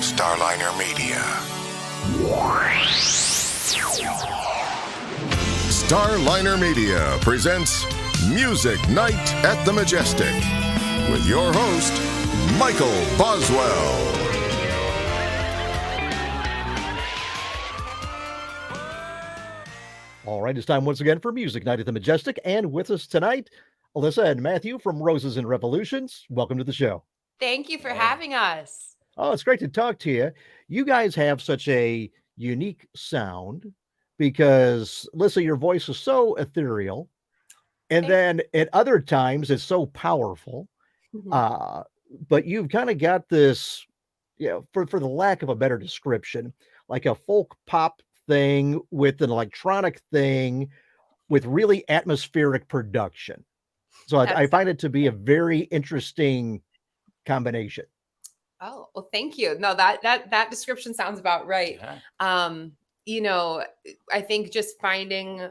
Starliner Media. Starliner Media presents Music Night at the Majestic with your host, Michael Boswell. All right, it's time once again for Music Night at the Majestic, and with us tonight, Alyssa and Matthew from Roses and Revolutions. Welcome to the show. Thank you for having us. Oh, it's great to talk to you. You guys have such a unique sound because, Alyssa, your voice is so ethereal, and then at other times it's so powerful. But you've kind of got this, for the lack of a better description, like a folk pop thing with an electronic thing with really atmospheric production. So I find it to be a very interesting combination. Oh, well, thank you. No, that description sounds about right. Yeah. I think just finding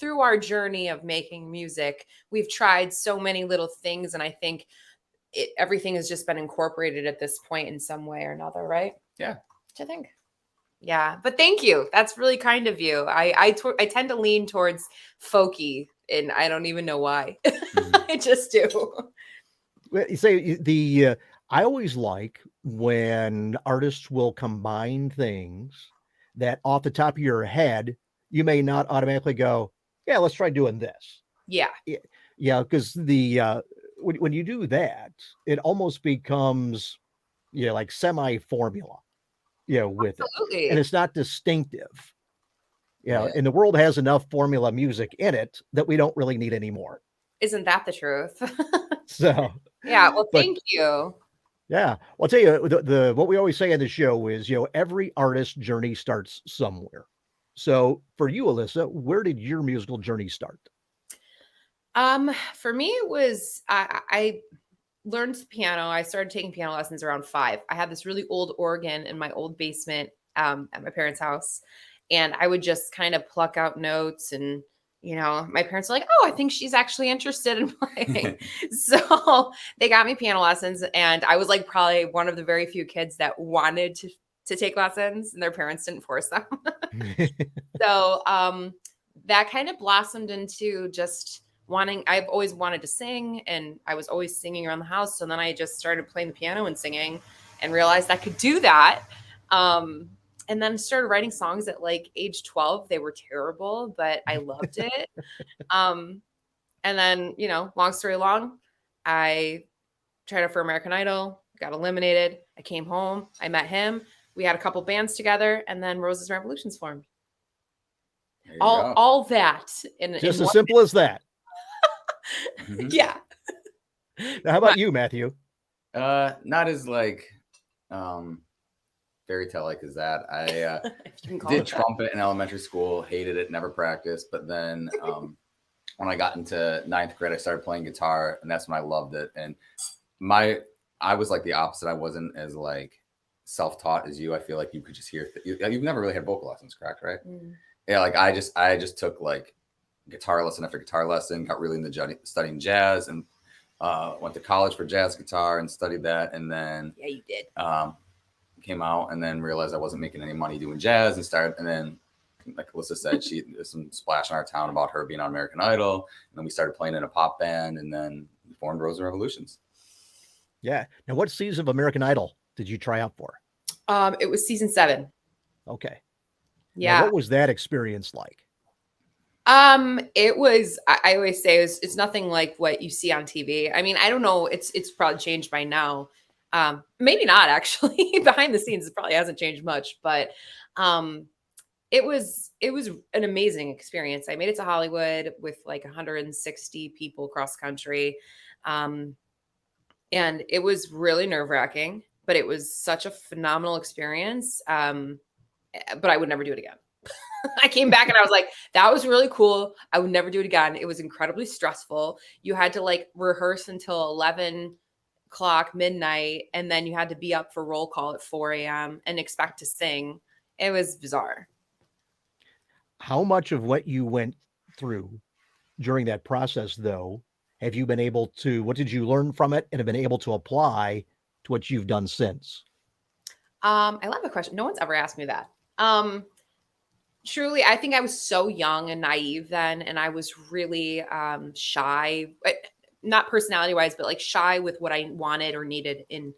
through our journey of making music, we've tried so many little things, and I think everything has just been incorporated at this point in some way or another, right? Yeah. I think. Yeah, but thank you. That's really kind of you. I tend to lean towards folky, and I don't even know why. I just do. Well, you say I always like when artists will combine things that off the top of your head, you may not automatically go, yeah, let's try doing this. Yeah. Yeah, because when you do that, it almost becomes, like semi-formula. With Absolutely. it. And it's not distinctive. And the world has enough formula music in it that we don't really need anymore. Isn't that the truth? So yeah, well, thank you. Yeah. Well, I'll tell you, what we always say on the show is, every artist's journey starts somewhere. So for you, Alyssa, where did your musical journey start? For me, it was, I learned piano. I started taking piano lessons around 5. I had this really old organ in my old basement at my parents' house. And I would just kind of pluck out notes, and, my parents were like, oh, I think she's actually interested in playing. So they got me piano lessons, and I was like probably one of the very few kids that wanted to take lessons, and their parents didn't force them. So that kind of blossomed into just I've always wanted to sing, and I was always singing around the house. So then I just started playing the piano and singing and realized I could do that. And then started writing songs at like age 12. They were terrible, but I loved it. And then, long story long, I tried out for American Idol, got eliminated. I came home, I met him. We had a couple bands together, and then Roses and Revolutions formed. All that in just as simple as that. Yeah. Now, how about you, Matthew? Not as fairy tale like as that. I did trumpet in elementary school, hated it, never practiced. But then when I got into 9th grade, I started playing guitar, and that's when I loved it. And I was like the opposite. I wasn't as self-taught as you. I feel like you could just hear. You've never really had vocal lessons, correct? Right? Mm. Yeah. I just took guitar lesson after guitar lesson, got really into studying jazz, and went to college for jazz guitar and studied that. And then you did. Came out and then realized I wasn't making any money doing jazz, and then like Alyssa said, there's some splash in our town about her being on American Idol, and then we started playing in a pop band, and then we formed Roses and Revolutions. Yeah. Now, what season of American Idol did you try out for? It was season 7. Okay. Yeah. Now, what was that experience like? It was, I always say it's nothing like what you see on TV. I mean, I don't know. It's probably changed by now. Maybe not actually. Behind the scenes, it probably hasn't changed much, but, it was an amazing experience. I made it to Hollywood with 160 people cross country. And it was really nerve-wracking, but it was such a phenomenal experience. But I would never do it again. I came back and I was like, that was really cool. I would never do it again. It was incredibly stressful. You had to rehearse until 11 o'clock, midnight, and then you had to be up for roll call at 4 a.m. and expect to sing. It was bizarre. How much of what you went through during that process, though, have you been able to, what did you learn from it and have been able to apply to what you've done since? I love the question. No one's ever asked me that. Truly, I think I was so young and naive then, and I was really shy, not personality wise, but like shy with what I wanted or needed in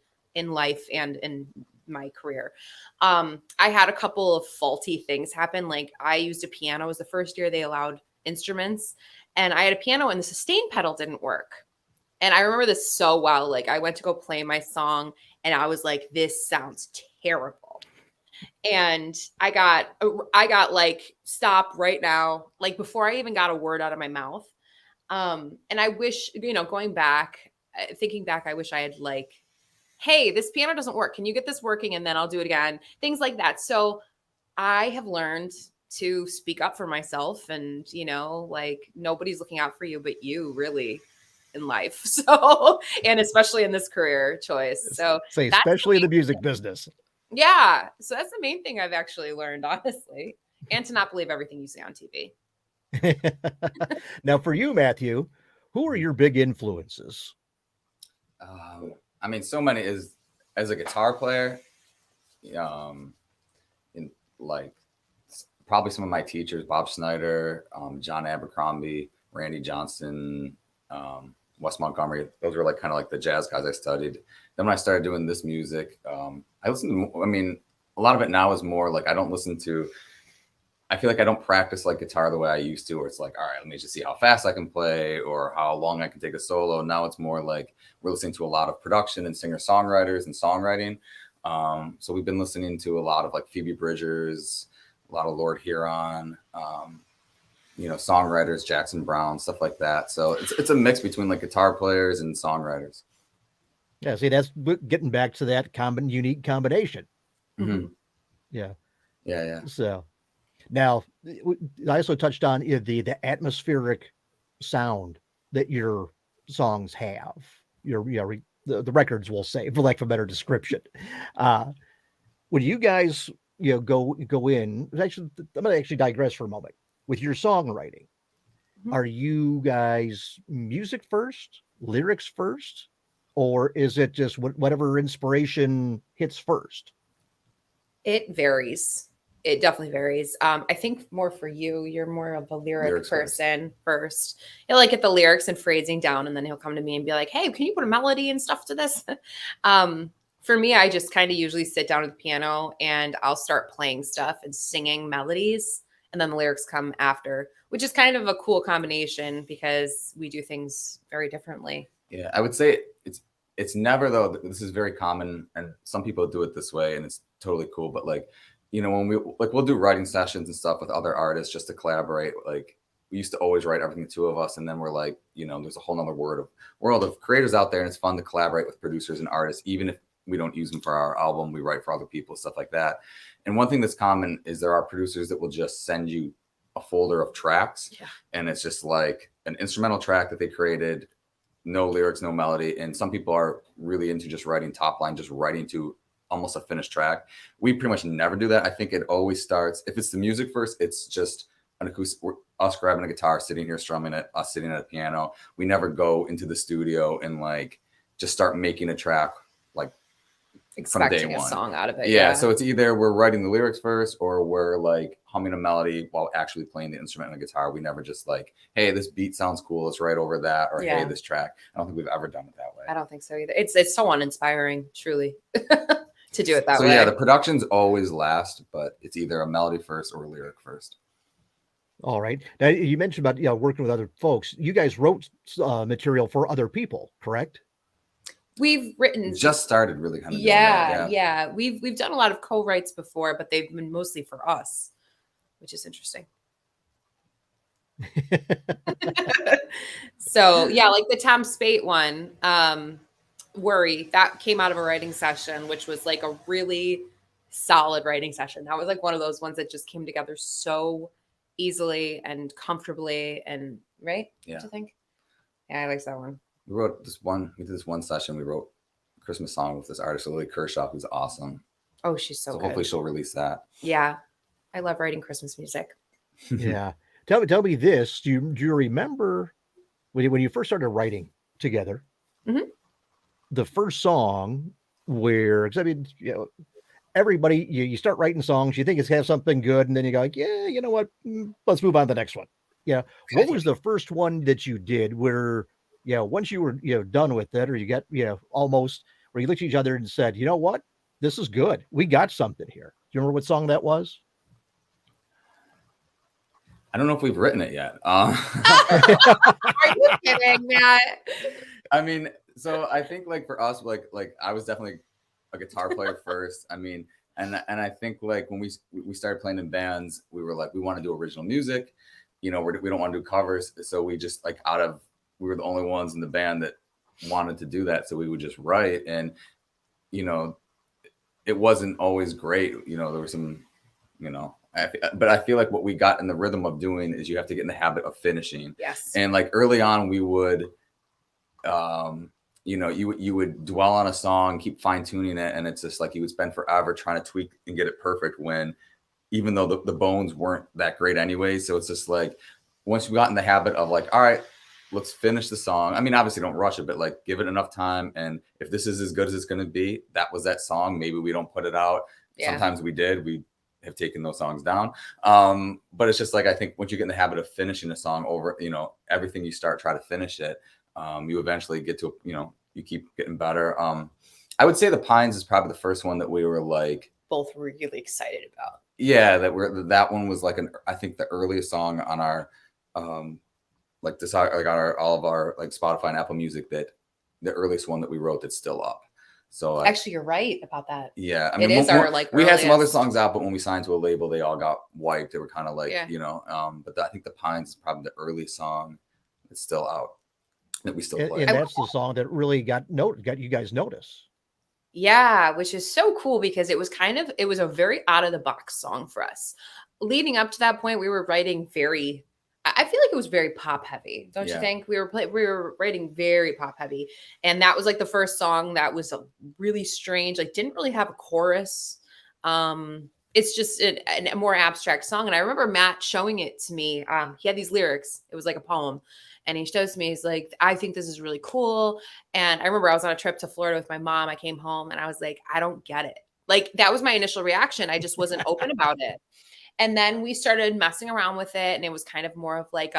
life and in my career. I had a couple of faulty things happen. Like I used a piano. It was the first year they allowed instruments, and I had a piano and the sustain pedal didn't work. And I remember this so well. Like I went to go play my song and I was like, this sounds terrible. And I got like, stop right now. Like before I even got a word out of my mouth. And I wish, going back, thinking back, I wish I had like, hey, this piano doesn't work. Can you get this working? And then I'll do it again. Things like that. So I have learned to speak up for myself and, like nobody's looking out for you, but you really in life. So, and especially in this career choice. So say, especially in the music business. Yeah. So that's the main thing I've actually learned, honestly, and to not believe everything you say on TV. Now, for you, Matthew, who are your big influences? I mean, so many is as a guitar player, in like probably some of my teachers, Bob Snyder, John Abercrombie, Randy Johnson, Wes Montgomery. Those were like kind of like the jazz guys I studied. Then when I started doing this music, I listened to, I mean, a lot of it now is more like I feel like I don't practice like guitar the way I used to, where it's like, all right, let me just see how fast I can play or how long I can take a solo. Now it's more like we're listening to a lot of production and singer-songwriters and songwriting. So we've been listening to a lot of like Phoebe Bridgers, a lot of Lord Huron, songwriters, Jackson Browne, stuff like that. So it's a mix between like guitar players and songwriters. Yeah, see, that's getting back to that unique combination. Mm-hmm. Yeah. So now I also touched on the atmospheric sound that your songs have. The records will say, for lack of a better description. When you guys go in, actually, I'm going to actually digress for a moment with your songwriting. Mm-hmm. Are you guys music first, lyrics first, or is it just whatever inspiration hits first? It varies. It definitely varies. I think more for you, you're more of a lyrics person first. He'll like get the lyrics and phrasing down, and then he'll come to me and be like, hey, can you put a melody and stuff to this? For me, I just kind of usually sit down at the piano and I'll start playing stuff and singing melodies, and then the lyrics come after, which is kind of a cool combination because we do things very differently. Yeah, I would say it's never, though, this is very common and some people do it this way and it's totally cool, but like, when we'll do writing sessions and stuff with other artists just to collaborate. Like we used to always write everything, the two of us, and then we're like, there's a whole nother world of creators out there, and it's fun to collaborate with producers and artists, even if we don't use them for our album, we write for other people, stuff like that. And one thing that's common is there are producers that will just send you a folder of tracks, and it's just like an instrumental track that they created, no lyrics, no melody. And some people are really into just writing top line, just writing to almost a finished track. We pretty much never do that. I think it always starts, if it's the music first, it's just an acoustic, us grabbing a guitar, sitting here strumming it, us sitting at a piano. We never go into the studio and like just start making a track like expecting from day one. A song out of it. Yeah. So it's either we're writing the lyrics first or we're like humming a melody while actually playing the instrument and the guitar. We never just like, hey, this beat sounds cool, let's write over that, or hey, this track. I don't think we've ever done it that way. I don't think so either. It's so uninspiring, truly. To do it that way. So yeah, the productions always last, but it's either a melody first or a lyric first. All right. Now you mentioned about working with other folks. You guys wrote material for other people, correct? We've written. Just started really kind of. Yeah. We've done a lot of co-writes before, but they've been mostly for us, which is interesting. So yeah, like the Tom Spate one. Worry, that came out of a writing session, which was like a really solid writing session. That was like one of those ones that just came together so easily and comfortably, and right? Yeah. Don't you think? Yeah, I like that one. We did this one session. We wrote a Christmas song with this artist, Lily Kershaw, who's awesome. Oh, she's so good. Hopefully she'll release that. Yeah. I love writing Christmas music. Yeah. Tell me this. Do you remember when you first started writing together? Mm-hmm. The first song where, because I mean, everybody, you start writing songs, you think it's have something good, and then you go like, yeah, you know what? Let's move on to the next one. Yeah. What was the first one that you did where, once you were, done with it, or you got, almost, where you looked at each other and said, you know what? This is good. We got something here. Do you remember what song that was? I don't know if we've written it yet. Are you kidding, Matt? I mean, so I think like for us, like I was definitely a guitar player first. I mean, and I think like when we started playing in bands, we were like, we want to do original music. We don't want to do covers. So we just like we were the only ones in the band that wanted to do that. So we would just write, and it wasn't always great. There was some, but I feel like what we got in the rhythm of doing is you have to get in the habit of finishing. Yes. And like early on, we would, you would dwell on a song, keep fine tuning it, and it's just like you would spend forever trying to tweak and get it perfect. When even though the bones weren't that great anyway, so it's just like once we got in the habit of like, all right, let's finish the song. I mean, obviously don't rush it, but like give it enough time. And if this is as good as it's going to be, that was that song. Maybe we don't put it out. Yeah. Sometimes we did. We have taken those songs down. But it's just like, I think once you get in the habit of finishing a song over, everything you start, try to finish it. You eventually get to, you keep getting better. I would say The Pines is probably the first one that we were like both really excited about. Yeah, that one was like I think the earliest song on our like this like on all of our like Spotify and Apple Music, that the earliest one that we wrote that's still up. So actually, you're right about that. Yeah, I mean, it is our like. We had some other songs out, but when we signed to a label, they all got wiped. They were kind of like, But I think The Pines is probably the earliest song that's still out that we still play. And that's the song that really got you guys notice. Yeah, which is so cool because it was a very out of the box song for us. Leading up to that point, we were writing I feel like it was very pop heavy. Don't you think? We were writing very pop heavy. And that was like the first song that was really strange, like didn't really have a chorus. It's just a more abstract song. And I remember Matt showing it to me. He had these lyrics. It was like a poem. And he shows me, he's like, I think this is really cool. And I remember I was on a trip to Florida with my mom. I came home and I was like, I don't get it. Like, that was my initial reaction. I just wasn't open about it. And then we started messing around with it. And it was kind of more of like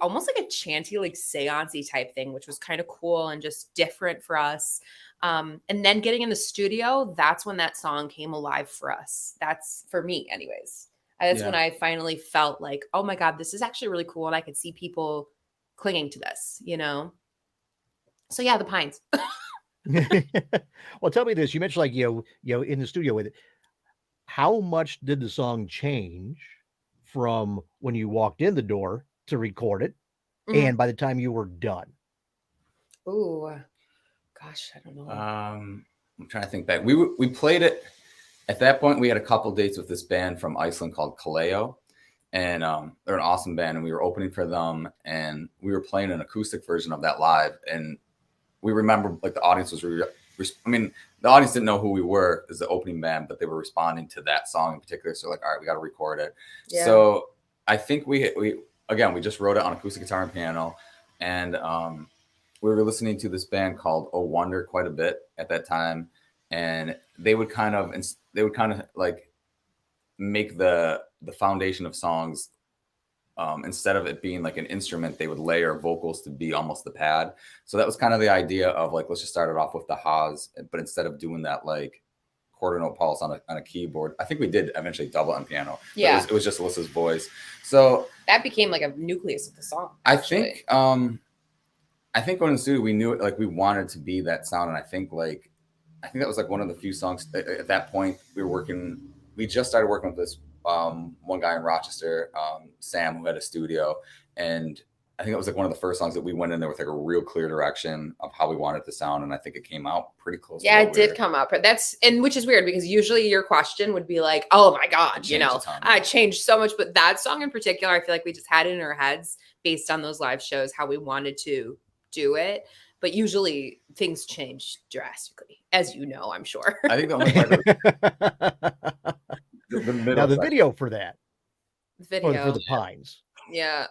almost like a chanty, like seance-y type thing, which was kind of cool and just different for us. And then getting in the studio, that's when that song came alive for us. That's for me anyways. That's when I finally felt like, oh my God, this is actually really cool. And I could see people clinging to this, So yeah, The Pines. Well, tell me this. You mentioned like, in the studio with it. How much did the song change from when you walked in the door to record it and by the time you were done? Ooh, gosh, I don't know. I'm trying to think back. We played it. At that point, we had a couple dates with this band from Iceland called Kaleo. And they're an awesome band, and we were opening for them, and we were playing an acoustic version of that live. And we remember like the audience was, the audience didn't know who we were as the opening band, but they were responding to that song in particular. So like, all right, we got to record it. Yeah. So I think we just wrote it on acoustic guitar and piano. And we were listening to this band called Oh Wonder quite a bit at that time. And they would kind of like make the foundation of songs, instead of it being like an instrument, they would layer vocals to be almost the pad. So that was kind of the idea of like, let's just start it off with the ha's, but instead of doing that like quarter note pulse on a keyboard, I think we did eventually double on piano. Yeah, it was just Alyssa's voice. So that became like a nucleus of the song. I think going in the studio, we knew it, like we wanted to be that sound, and I think that was like one of the few songs at that point we just started working with this one guy in Rochester, Sam, who had a studio. And I think it was like one of the first songs that we went in there with like a real clear direction of how we wanted it to sound. And I think it came out pretty close. Yeah, it did come up. Which is weird because usually your question would be like, oh my God, I changed so much. But that song in particular, I feel like we just had it in our heads based on those live shows, how we wanted to do it. But usually things change drastically, as you know, I'm sure. I think the only part now the video for that, for the Pines. Yeah.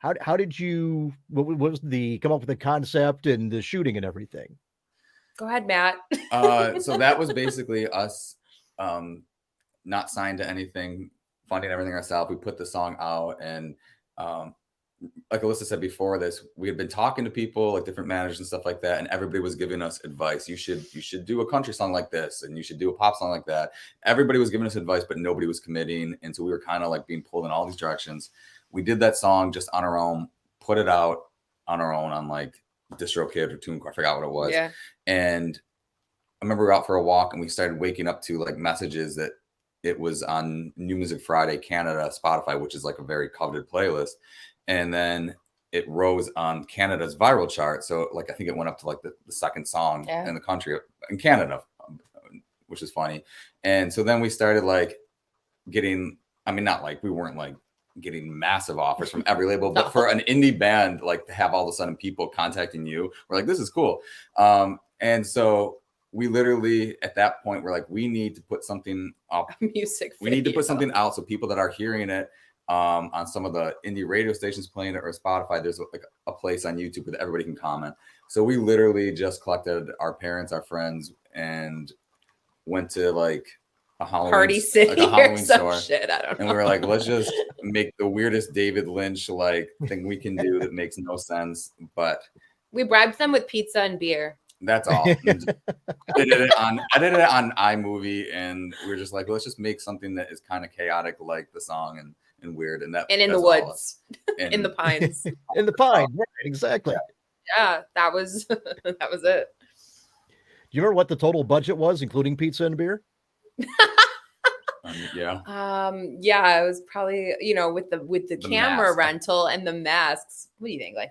How did you, what was the come up with the concept and the shooting and everything? Go ahead, Matt. So that was basically us not signed to anything, funding everything ourselves. We put the song out, and like Alyssa said before this, we had been talking to people, like different managers and stuff like that, and everybody was giving us advice. You should do a country song like this, and you should do a pop song like that. Everybody was giving us advice, but nobody was committing, and so we were kind of like being pulled in all these directions. We did that song just on our own, put it out on our own on like DistroKid or TuneCore, I forgot what it was. Yeah. And I remember we were out for a walk, and we started waking up to like messages that it was on New Music Friday Canada Spotify, which is like a very coveted playlist. And then it rose on Canada's viral chart. So like I think it went up to like the second song in the country in Canada, which is funny. And so then we started like getting, I mean, not like we weren't like getting massive offers from every label, but for an indie band, like to have all of a sudden people contacting you, we're like, this is cool. And so we literally at that point we're like, we need to put something up. Music video. We need to put something out so people that are hearing it on some of the indie radio stations playing it or Spotify, there's like a place on YouTube where everybody can comment. So we literally just collected our parents, our friends, and went to like a Halloween Party City like a Halloween or some store. shit. I don't know. And we were like, let's just make the weirdest David Lynch like thing we can do that makes no sense. But we bribed them with pizza and beer. That's all. I did it on iMovie, and we were just like, let's just make something that is kind of chaotic like the song and weird, and in the woods, in the pines, in the pine, right? Exactly. Yeah, that was it. Do you remember what the total budget was, including pizza and beer? Yeah. Yeah, it was probably with the camera mask. rental and the masks. What do you think? Like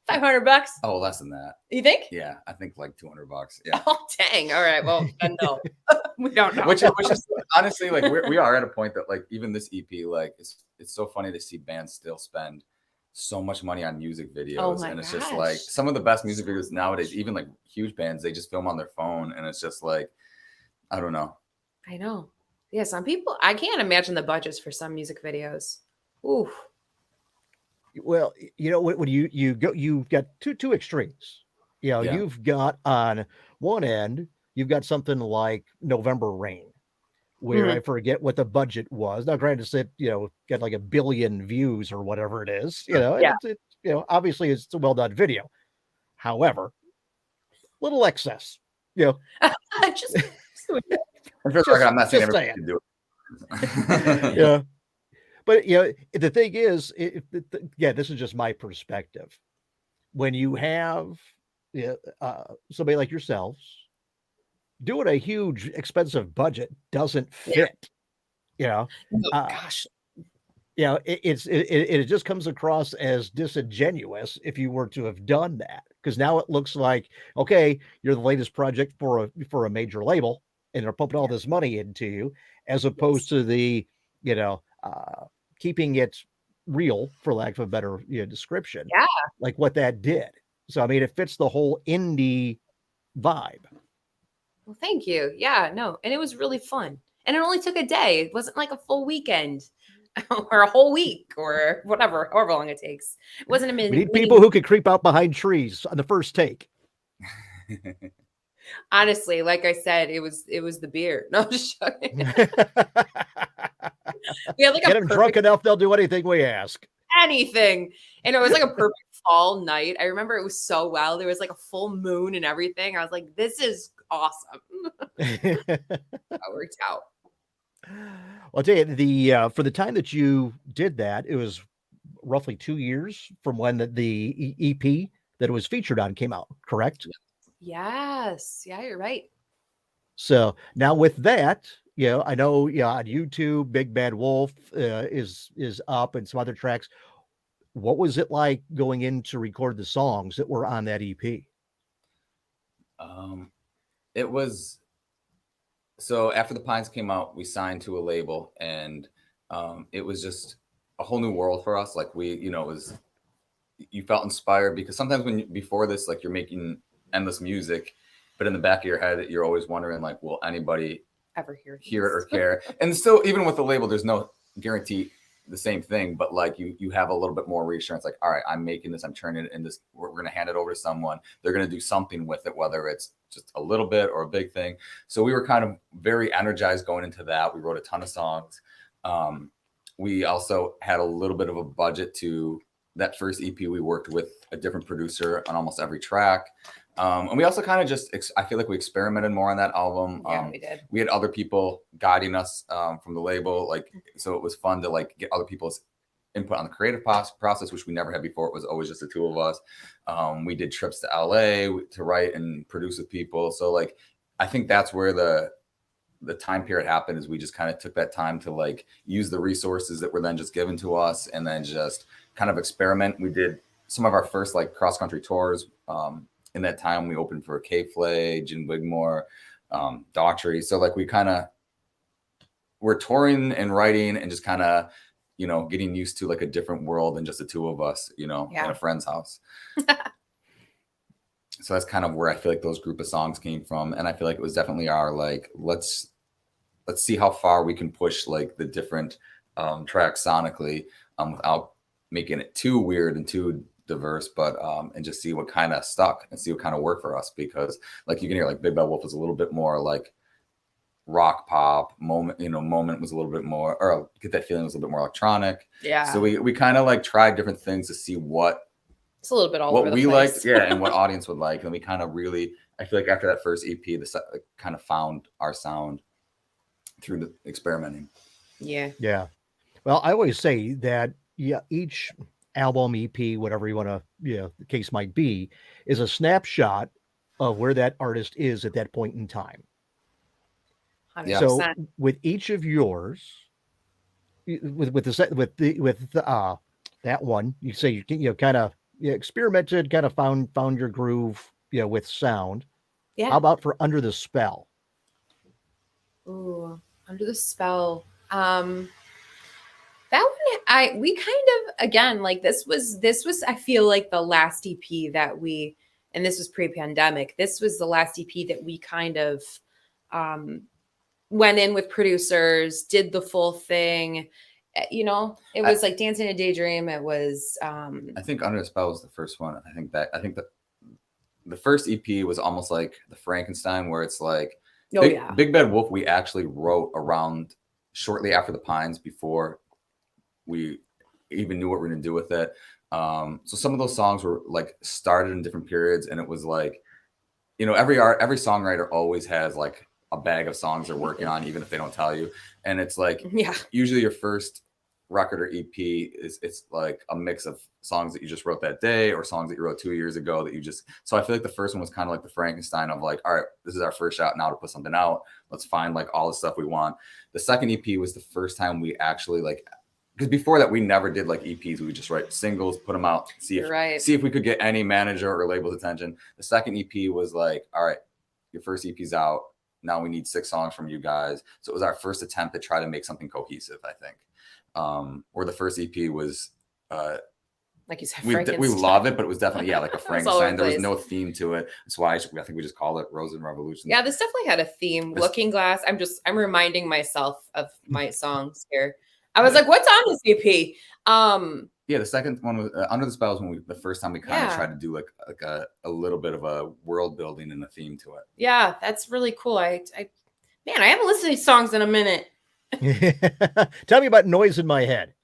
$500? Oh, less than that. You think? Yeah, I think like $200. Yeah. Oh dang! All right. Well, then no, we don't know. Which is honestly like we are at a point that like even this EP, like it's so funny to see bands still spend so much money on music videos, and it's just like some of the best music videos nowadays, even like huge bands, they just film on their phone, and it's just like I don't know. I know. Yeah, some people, I can't imagine the budgets for some music videos. Ooh. Well, when you go, you've got two extremes. You've got on one end, you've got something like November Rain, where I forget what the budget was. Now, granted, it get like 1 billion views or whatever it is. Obviously it's a well done video. However, little excess. Just I'm not saying everybody can do it. Yeah. But the thing is, this is just my perspective. When you have somebody like yourselves doing a huge, expensive budget doesn't fit. Gosh. It just comes across as disingenuous if you were to have done that, because now it looks like, okay, you're the latest project for a major label, and they're pumping all this money into you, as opposed to the keeping it real, for lack of a better description. Yeah, like what that did. So I mean, it fits the whole indie vibe. Well, thank you. Yeah, no, and it was really fun, and it only took a day. It wasn't like a full weekend or a whole week or whatever, however long it takes. It wasn't a minute. We need people who could creep out behind trees on the first take. Honestly, like I said, it was the beer. No, I'm just joking. We had like get them drunk enough, they'll do anything we ask. Anything. And it was like a perfect fall night. I remember it was so wild. There was like a full moon and everything. I was like, this is awesome. That worked out. Well, I'll tell you, for the time that you did that, it was roughly 2 years from when the EP that it was featured on came out, correct? Yes. Yeah, you're right. So now with that, I know, on YouTube, Big Bad Wolf is up, and some other tracks. What was it like going in to record the songs that were on that EP? It was, so after The Pines came out, we signed to a label, and it was just a whole new world for us. Like you felt inspired, because sometimes before this, like you're making endless music, but in the back of your head, you're always wondering, like, will anybody ever hear it or care? And still, even with the label, there's no guarantee the same thing, but like you have a little bit more reassurance. Like, all right, I'm making this, I'm turning it in this. We're going to hand it over to someone. They're going to do something with it, whether it's just a little bit or a big thing. So we were kind of very energized going into that. We wrote a ton of songs. We also had a little bit of a budget to that first EP. We worked with a different producer on almost every track. And we also kind of just, I feel like we experimented more on that album. Yeah, we did. We had other people guiding us from the label. Like, so it was fun to like get other people's input on the creative process, which we never had before. It was always just the two of us. We did trips to LA to write and produce with people. So like, I think that's where the time period happened, is we just kind of took that time to like use the resources that were then just given to us and then just kind of experiment. We did some of our first like cross country tours. In that time, we opened for K-Flay, Jim Wigmore, Daughtry. So like we kind of were touring and writing and just kind of, you know, getting used to like a different world than just the two of us, you know, in a friend's house. So that's kind of where I feel like those group of songs came from. And I feel like it was definitely our like, let's see how far we can push like the different tracks sonically without making it too weird and too diverse, but and just see what kind of stuck and see what kind of worked for us. Because like you can hear like Big Bad Wolf was a little bit more like rock pop. Moment was a little bit more, or Get That Feeling was a little bit more electronic. Yeah. So we kind of like tried different things to see what it's a little bit all what over the we place. liked, and what audience would like. And we kind of really, I feel like after that first EP, the kind of found our sound through the experimenting. Yeah. Well, I always say that each album, EP, whatever you want to, the case might be, is a snapshot of where that artist is at that point in time. 100%. So with each of yours, with that one, you say you kind of experimented, kind of found your groove, with sound. Yeah. How about for Under the Spell? Ooh, Under the Spell. That one, we kind of, again, like this was, I feel like the last EP that we, and this was pre-pandemic, this was the last EP that we kind of went in with producers, did the full thing. It was like Dancing a Daydream. It was, I think Under the Spell was the first one. I think that the first EP was almost like the Frankenstein, where it's like, Big Bad Wolf, we actually wrote around shortly after the Pines, before we even knew what we were going to do with it. So some of those songs were like started in different periods, and it was like, every songwriter always has like a bag of songs they're working on, even if they don't tell you. And it's like, usually your first record or EP it's like a mix of songs that you just wrote that day, or songs that you wrote 2 years ago so I feel like the first one was kind of like the Frankenstein of like, all right, this is our first shot now to put something out. Let's find like all the stuff we want. The second EP was the first time we actually like, because before that we never did like EPs. We would just write singles, put them out, see if we could get any manager or label's attention. The second EP was like, all right, your first EP's out. Now we need 6 songs from you guys. So it was our first attempt to try to make something cohesive, I think. Or the first EP was like you said, we love it, but it was definitely like a Frankenstein. There was no theme to it. That's why I think we just call it Rose and Revolution. Yeah, this definitely had a theme. Looking Glass. I'm reminding myself of my songs here. I was like, what's on this EP? The second one was Under the Spell was the first time we kind of tried to do like a little bit of a world building and a theme to it. Yeah, that's really cool. I haven't listened to these songs in a minute. Tell me about Noise in My Head.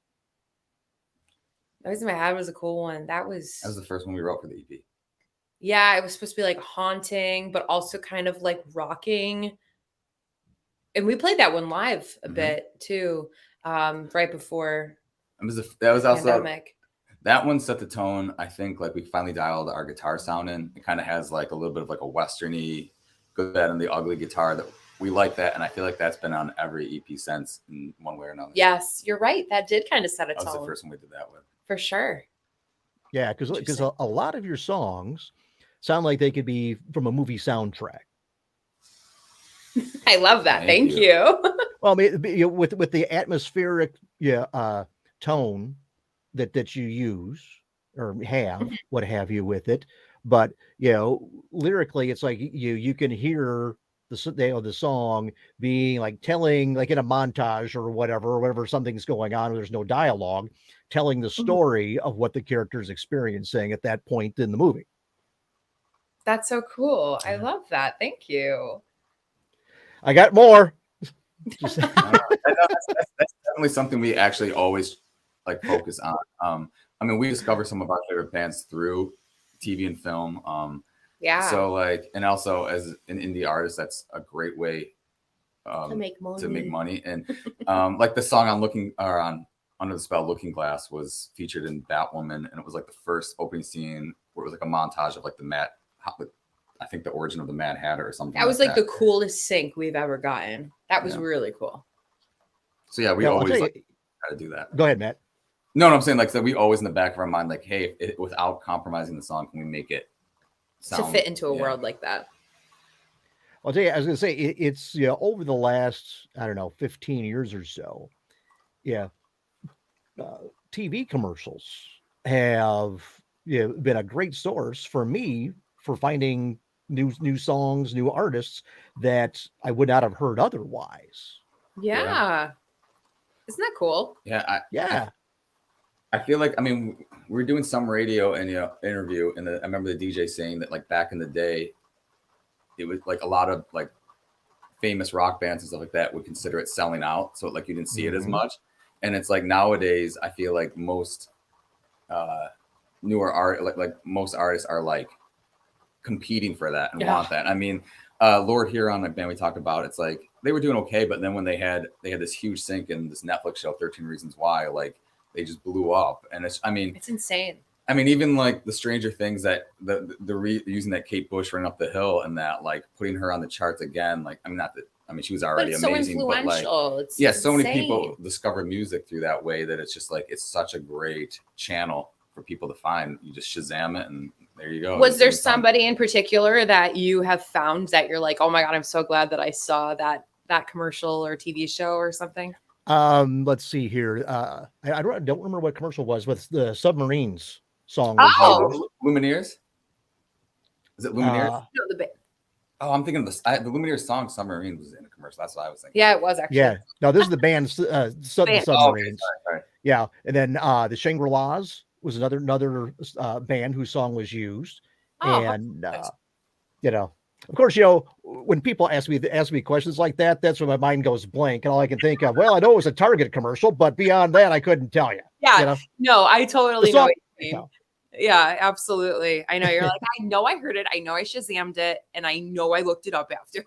Noise in My Head was a cool one. That was the first one we wrote for the EP. Yeah, it was supposed to be like haunting, but also kind of like rocking. And we played that one live a bit too, right before. That was also pandemic. That one set the tone. I think like we finally dialed our guitar sound in. It kind of has like a little bit of like a westerny, good, bad, and the ugly guitar that we like that. And I feel like that's been on every EP since in one way or another. Yes, you're right. That did kind of set a tone. That was the first one we did that with. For sure. Yeah, because a lot of your songs sound like they could be from a movie soundtrack. I love that. Thank you. Well, I mean, with the atmospheric tone that you use or have, what have you with it, but lyrically, it's like you can hear the song being like telling, like in a montage or whatever something's going on, there's no dialogue, telling the story of what the character is experiencing at that point in the movie. That's so cool. I love that. Thank you. I got more. That's definitely something we actually always like focus on. I mean, we discover some of our favorite bands through TV and film. Yeah. So like, and also as an indie artist, that's a great way to make money. And like the song on Under the Spell, Looking Glass was featured in Batwoman, and it was like the first opening scene where it was like a montage of like I think the origin of the Mad Hatter or something. That was like the coolest sync we've ever gotten. That was really cool. So yeah, we always try to do that. Go ahead, Matt. No, we always in the back of our mind, like, hey, without compromising the song, can we make it to fit into a world like that? I'll tell you, I was going to say, it's over the last, I don't know, 15 years or so. Yeah. TV commercials have been a great source for me for finding new songs, new artists that I would not have heard otherwise. Yeah. Isn't that cool? Yeah. I feel like, I mean, we were doing some radio and interview, and I remember the DJ saying that like back in the day, it was like a lot of like famous rock bands and stuff like that would consider it selling out, so like you didn't see it as much. And it's like nowadays, I feel like most newer art, like most artists are like competing for that and want that. I mean, Lord Huron, like band we talked about, it's like they were doing okay, but then when they had this huge sync in this Netflix show, 13 Reasons Why, like they just blew up. And it's insane. I mean, even like the Stranger Things, that using that Kate Bush running up the hill and that like putting her on the charts again, like she was already amazing, but like so many people discover music through that way that it's just like it's such a great channel for people to find. You just Shazam it and there you go. Was there somebody in particular that you have found that you're like, oh my God, I'm so glad that I saw that commercial or TV show or something? Let's see here. I don't remember what commercial was, but the Submarines song. Lumineers? Is it Lumineers? No, the band. Oh, I'm thinking of the Lumineers song Submarines was in a commercial. That's what I was thinking. Yeah, it was actually. Yeah. No, this is the band Submarines. Oh, okay. Sorry. Yeah. And then the Shangri-Las was another band whose song was used. And nice. Of course, when people ask me questions like that, that's when my mind goes blank, and all I can think of, well, I know it was a Target commercial, but beyond that, I couldn't tell you. Yeah, no, I totally know what you mean. Yeah, absolutely. I know you're like, I know I heard it, I know I Shazammed it, and I know I looked it up after.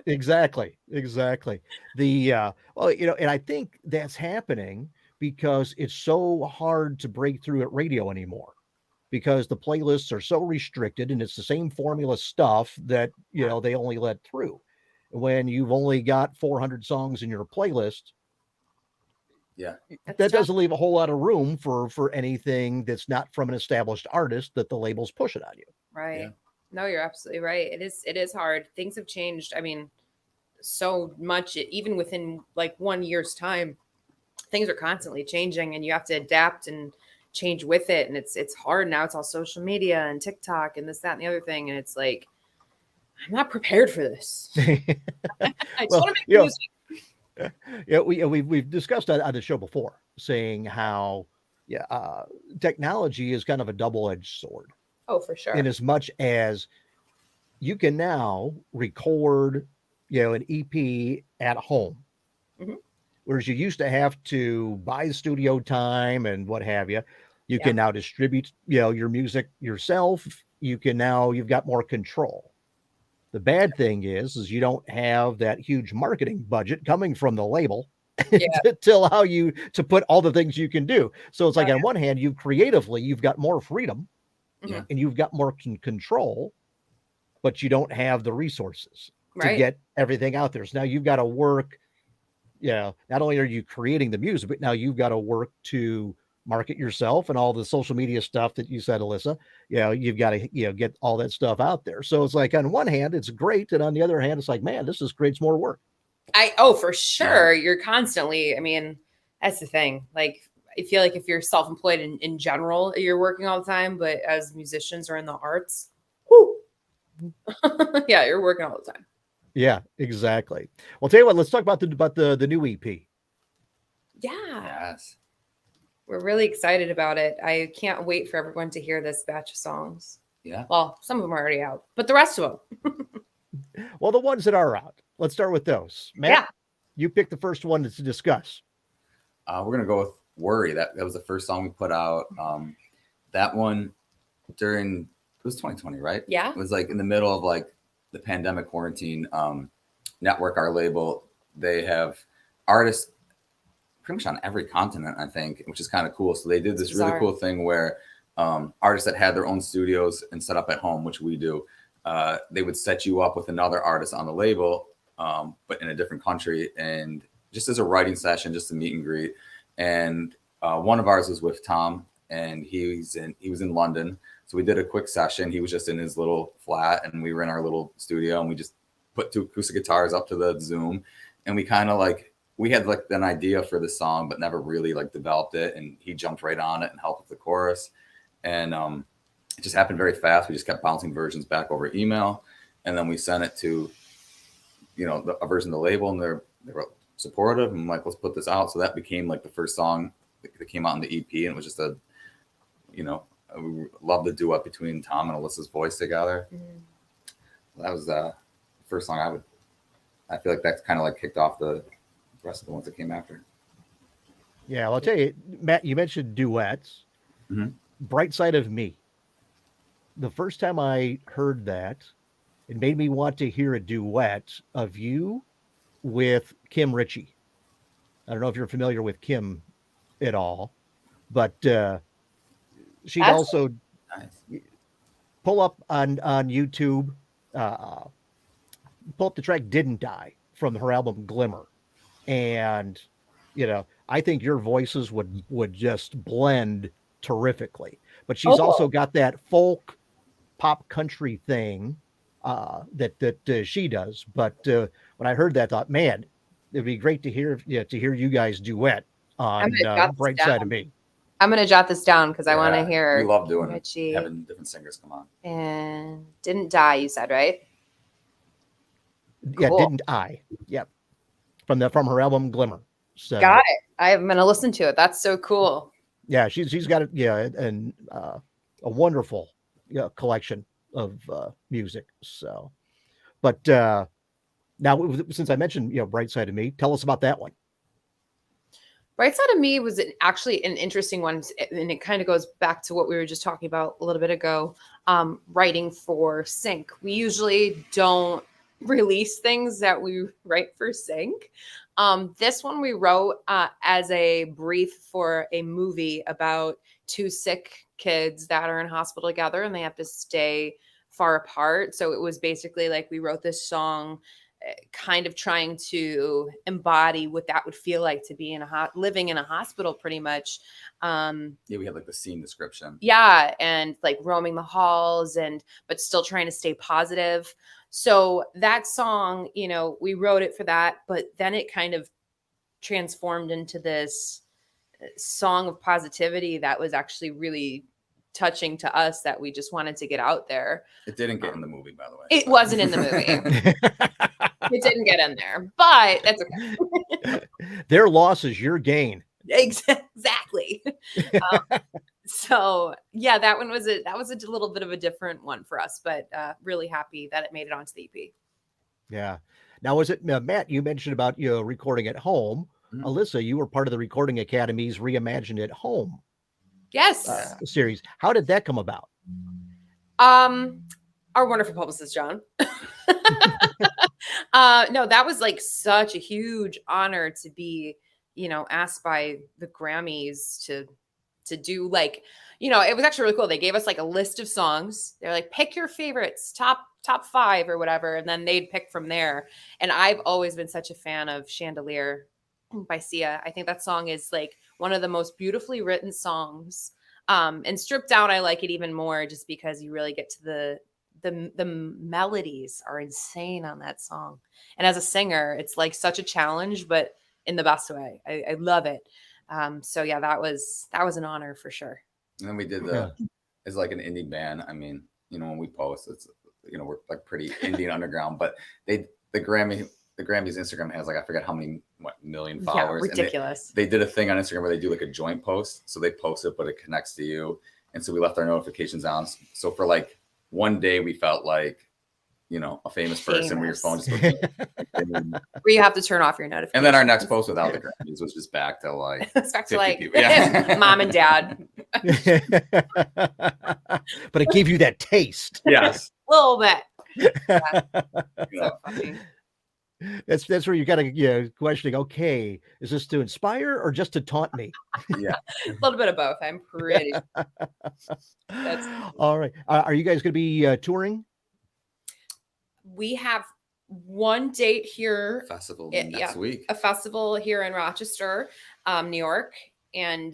Exactly. And I think that's happening because it's so hard to break through at radio anymore, because the playlists are so restricted and it's the same formula stuff that, they only let through. When you've only got 400 songs in your playlist, that doesn't leave a whole lot of room for anything that's not from an established artist that the label's pushing on you. Right. Yeah. No, you're absolutely right. It is hard. Things have changed. I mean, so much, even within like 1 year's time, things are constantly changing and you have to adapt and change with it. And it's hard now. It's all social media and TikTok and this, that, and the other thing. And it's like, I'm not prepared for this. I just want to make music. Yeah, we've discussed that on the show before, saying how technology is kind of a double-edged sword. Oh, for sure. In as much as you can now record, an EP at home, whereas you used to have to buy the studio time and what have you. You can now distribute, your music yourself. You've got more control. The bad thing is you don't have that huge marketing budget coming from the label to allow you to put all the things you can do. So it's like, on one hand, you've got more freedom and you've got more control, but you don't have the resources to get everything out there. So now you've got to work. Not only are you creating the music, but now you've got to work to market yourself and all the social media stuff that you said, Alyssa. You've got to get all that stuff out there. So it's like, on one hand, it's great, and on the other hand, it's like, man, this just creates more work. For sure. You're constantly, I mean, that's the thing. Like, I feel like if you're self-employed in general, you're working all the time, but as musicians or in the arts, you're working all the time. Yeah, exactly. Well, tell you what, let's talk about the new EP. Yeah. Yes. We're really excited about it. I can't wait for everyone to hear this batch of songs. Yeah. Well, some of them are already out, but the rest of them. Well, the ones that are out, let's start with those. Matt, Yeah. you picked the first one to discuss. We're gonna go with "Worry." That was the first song we put out. That one during it was 2020, right? Yeah. It was like in the middle of like the pandemic quarantine. Network, our label, they have artists pretty much on every continent, I think, which is kind of cool. So they did this really cool thing where artists that had their own studios and set up at home, which we do, they would set you up with another artist on the label, but in a different country, and just as a writing session, just a meet and greet. And one of ours was with Tom, and he was in London. So we did a quick session. He was just in his little flat, and we were in our little studio, and we just put 2 acoustic guitars up to the Zoom, and we kind of like, we had like an idea for the song, but never really like developed it. And he jumped right on it and helped with the chorus. And it just happened very fast. We just kept bouncing versions back over email. And then we sent it to, a version of the label, and they were supportive. And like, let's put this out. So that became like the first song that came out in the EP. And it was just we love the duet between Tom and Alyssa's voice together. Mm-hmm. That was the first song I feel like that's kind of like kicked off the rest of the ones that came after. Yeah, well, I'll tell you, Matt, you mentioned duets. Mm-hmm. Bright Side of Me. The first time I heard that, it made me want to hear a duet of you with Kim Ritchie. I don't know if you're familiar with Kim at all, but she'd also pull up on YouTube, pull up the track Didn't Die from her album Glimmer. And, I think your voices would just blend terrifically. But she's also got that folk pop country thing that she does. But when I heard that, I thought, man, it'd be great to hear you guys duet on Bright Side of Me. I'm going to jot this down because I want to hear. We love doing Richie. it, having different singers come on. And Didn't Die, you said, right? Yeah, Cool. Didn't I? Yep. From her album Glimmer. So got it. I'm going to listen to it. That's so cool. Yeah, she's got and a wonderful collection of music. So, but now since I mentioned Bright Side of Me, tell us about that one. Bright Side of Me was actually an interesting one, and it kind of goes back to what we were just talking about a little bit ago. Writing for sync, we usually don't release things that we write for sync. This one we wrote as a brief for a movie about 2 sick kids that are in hospital together and they have to stay far apart. So it was basically like we wrote this song kind of trying to embody what that would feel like to be living in a hospital pretty much. We had like the scene description. Yeah. And like roaming the halls but still trying to stay positive. So that song, we wrote it for that, but then it kind of transformed into this song of positivity that was actually really touching to us that we just wanted to get out there. It didn't get in the movie, by the way. It wasn't in the movie. It didn't get in there, but that's okay. Their loss is your gain. Exactly. So yeah, that was a little bit of a different one for us, but really happy that it made it onto the EP. Yeah. Now, was it Matt? You mentioned about recording at home. Mm-hmm. Alyssa, you were part of the Recording Academy's Reimagine at Home. Yes. Series. How did that come about? Our wonderful publicist, John. No, that was like such a huge honor to be, asked by the Grammys to do like, it was actually really cool. They gave us like a list of songs. They're like, pick your favorites, top 5 or whatever. And then they'd pick from there. And I've always been such a fan of Chandelier by Sia. I think that song is like one of the most beautifully written songs. And stripped down, I like it even more just because you really get to the melodies are insane on that song. And as a singer, it's like such a challenge, but in the best way. I love it. So yeah, that was an honor for sure. And then we did it's like an indie band. I mean, when we post, it's, we're like pretty indie and underground, but they the Grammys Instagram has like, I forget how many million followers. Yeah, ridiculous. And they did a thing on Instagram where they do like a joint post. So they post it, but it connects to you. And so we left our notifications on. So for like one day, we felt like, you know, a famous person where your phone just would where you have to turn off your notifications. And then our next post without the Grammys was just back to like it's back to like yeah. mom and dad. But it gave you that taste. Yes. A little bit. Yeah. Yeah. So funny. That's where you got to questioning. Okay, is this to inspire or just to taunt me? Yeah, a little bit of both. I'm pretty. That's all right. Are you guys going to be touring? We have one date here. Festival next week. A festival here in Rochester, New York, and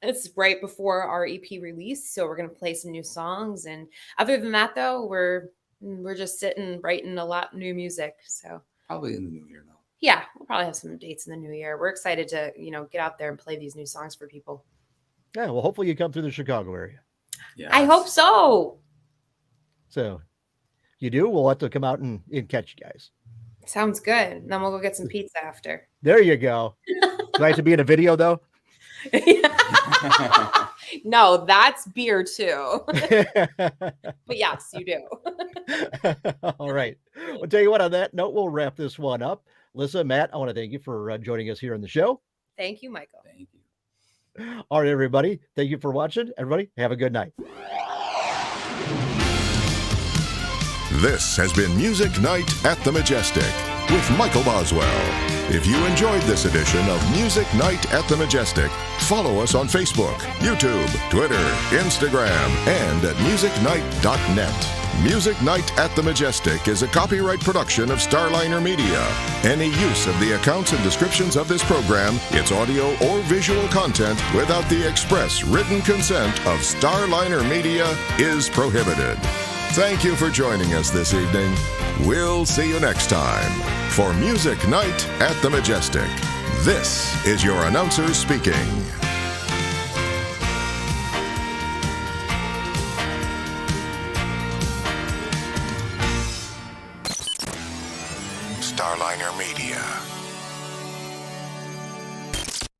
it's right before our EP release. So we're going to play some new songs. And other than that, though, we're just sitting writing a lot of new music. So. Probably in the new year now. Yeah, we'll probably have some dates in the new year. We're excited to, get out there and play these new songs for people. Yeah, well, hopefully you come through the Chicago area. Yeah, I hope so. So, you do? We'll have to come out and catch you guys. Sounds good. Then we'll go get some pizza after. There you go. Do I have to be in a video though? No, that's beer too. But yes, you do. All right. I'll tell you what, on that note, we'll wrap this one up. Alyssa, Matt, I want to thank you for joining us here on the show. Thank you, Michael. Thank you. All right, everybody. Thank you for watching. Everybody, have a good night. This has been Music Night at the Majestic with Michael Boswell. If you enjoyed this edition of Music Night at the Majestic, follow us on Facebook, YouTube, Twitter, Instagram, and at musicnight.net. Music Night at the Majestic is a copyright production of Starliner Media. Any use of the accounts and descriptions of this program, its audio or visual content, without the express written consent of Starliner Media is prohibited. Thank you for joining us this evening. We'll see you next time for Music Night at the Majestic. This is your announcer speaking. Starliner Media.